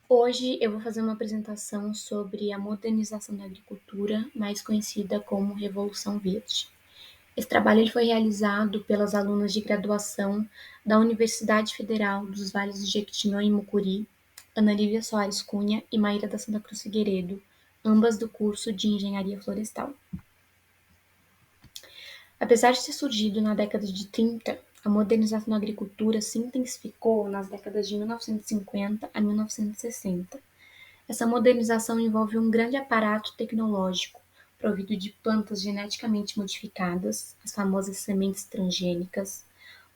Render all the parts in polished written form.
Hoje eu vou fazer uma apresentação sobre a modernização da agricultura, mais conhecida como Revolução Verde. Esse trabalho ele foi realizado pelas alunas de graduação da Universidade Federal dos Vales do Jequitinhonha e Mucuri, Ana Lívia Soares Cunha e Maíra da Santa Cruz Figueiredo, ambas do curso de Engenharia Florestal. Apesar de ter surgido na década de 30, a modernização da agricultura se intensificou nas décadas de 1950 a 1960. Essa modernização envolve um grande aparato tecnológico, provido de plantas geneticamente modificadas, as famosas sementes transgênicas,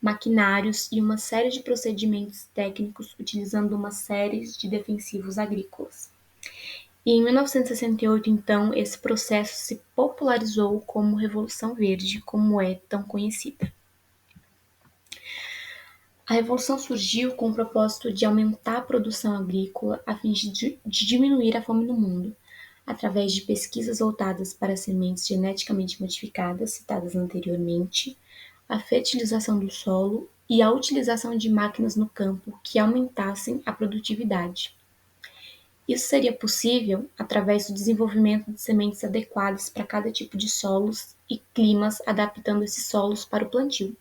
maquinários e uma série de procedimentos técnicos utilizando uma série de defensivos agrícolas. E em 1968, então, esse processo se popularizou como Revolução Verde, como é tão conhecida. A revolução surgiu com o propósito de aumentar a produção agrícola a fim de diminuir a fome no mundo, através de pesquisas voltadas para sementes geneticamente modificadas, citadas anteriormente, a fertilização do solo e a utilização de máquinas no campo que aumentassem a produtividade. Isso seria possível através do desenvolvimento de sementes adequadas para cada tipo de solos e climas, adaptando esses solos para o plantio.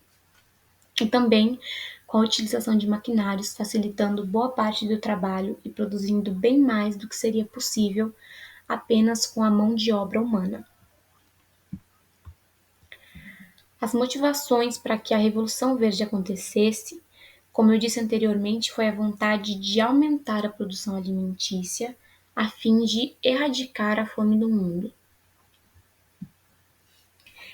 E também com a utilização de maquinários, facilitando boa parte do trabalho e produzindo bem mais do que seria possível apenas com a mão de obra humana. As motivações para que a Revolução Verde acontecesse, como eu disse anteriormente, foi a vontade de aumentar a produção alimentícia a fim de erradicar a fome no mundo.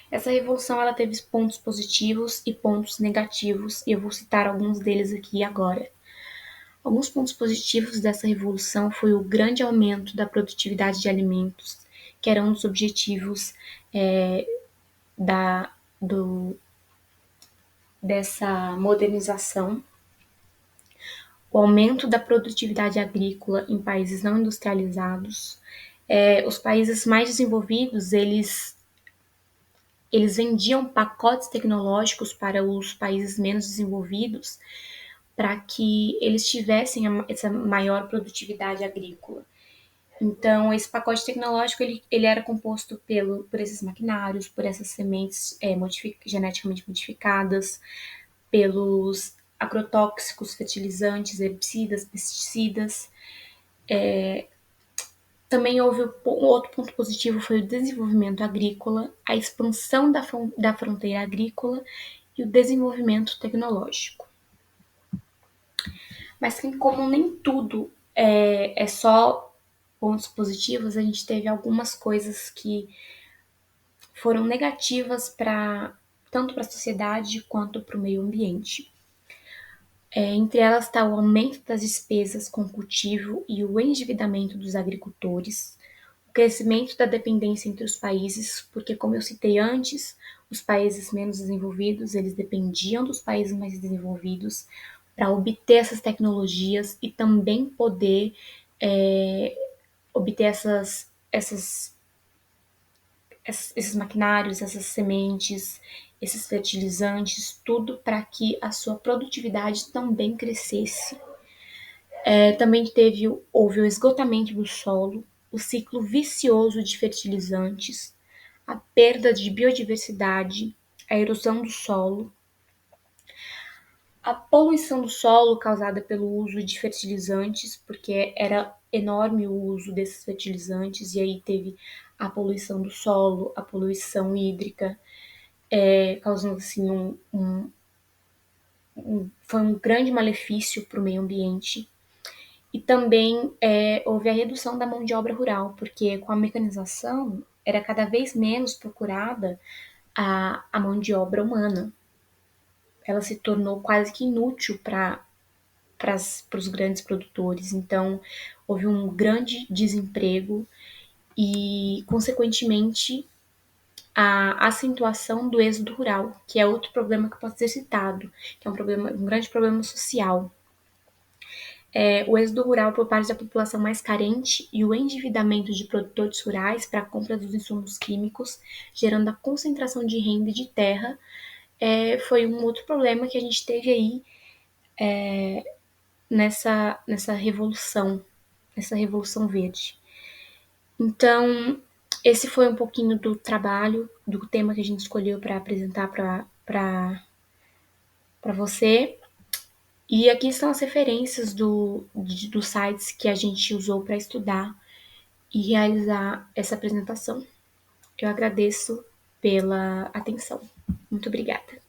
Essa revolução ela teve pontos positivos e pontos negativos, e eu vou citar alguns deles aqui agora. Alguns pontos positivos dessa revolução foi o grande aumento da produtividade de alimentos, que era um dos objetivos da, do, dessa modernização. O aumento da produtividade agrícola em países não industrializados. Os países mais desenvolvidos, eles vendiam pacotes tecnológicos para os países menos desenvolvidos para que eles tivessem essa maior produtividade agrícola. Então, esse pacote tecnológico ele era composto por esses maquinários, por essas sementes geneticamente modificadas, pelos agrotóxicos, fertilizantes, herbicidas, pesticidas. Também houve um outro ponto positivo foi o desenvolvimento agrícola, a expansão da fronteira agrícola e o desenvolvimento tecnológico. Mas como nem tudo é só pontos positivos, a gente teve algumas coisas que foram negativas tanto para a sociedade quanto para o meio ambiente. Entre elas está o aumento das despesas com o cultivo e o endividamento dos agricultores, o crescimento da dependência entre os países, porque como eu citei antes, os países menos desenvolvidos, eles dependiam dos países mais desenvolvidos para obter essas tecnologias e também poder obter esses maquinários, essas sementes, esses fertilizantes, tudo para que a sua produtividade também crescesse. Também houve o esgotamento do solo, o ciclo vicioso de fertilizantes, a perda de biodiversidade, a erosão do solo, a poluição do solo causada pelo uso de fertilizantes, porque era enorme o uso desses fertilizantes, e aí teve a poluição do solo, a poluição hídrica, causando assim foi um grande malefício para o meio ambiente. E também houve a redução da mão de obra rural, porque com a mecanização era cada vez menos procurada a mão de obra humana. Ela se tornou quase que inútil para os grandes produtores. Então, houve um grande desemprego e, consequentemente, a acentuação do êxodo rural, que é outro problema que pode ser citado, que é um grande problema social. O êxodo rural por parte da população mais carente e o endividamento de produtores rurais para a compra dos insumos químicos, gerando a concentração de renda e de terra, foi um outro problema que a gente teve aí nessa revolução. essa Revolução Verde. Então, esse foi um pouquinho do trabalho, do tema que a gente escolheu para apresentar para você. E aqui estão as referências dos sites que a gente usou para estudar e realizar essa apresentação. Eu agradeço pela atenção. Muito obrigada.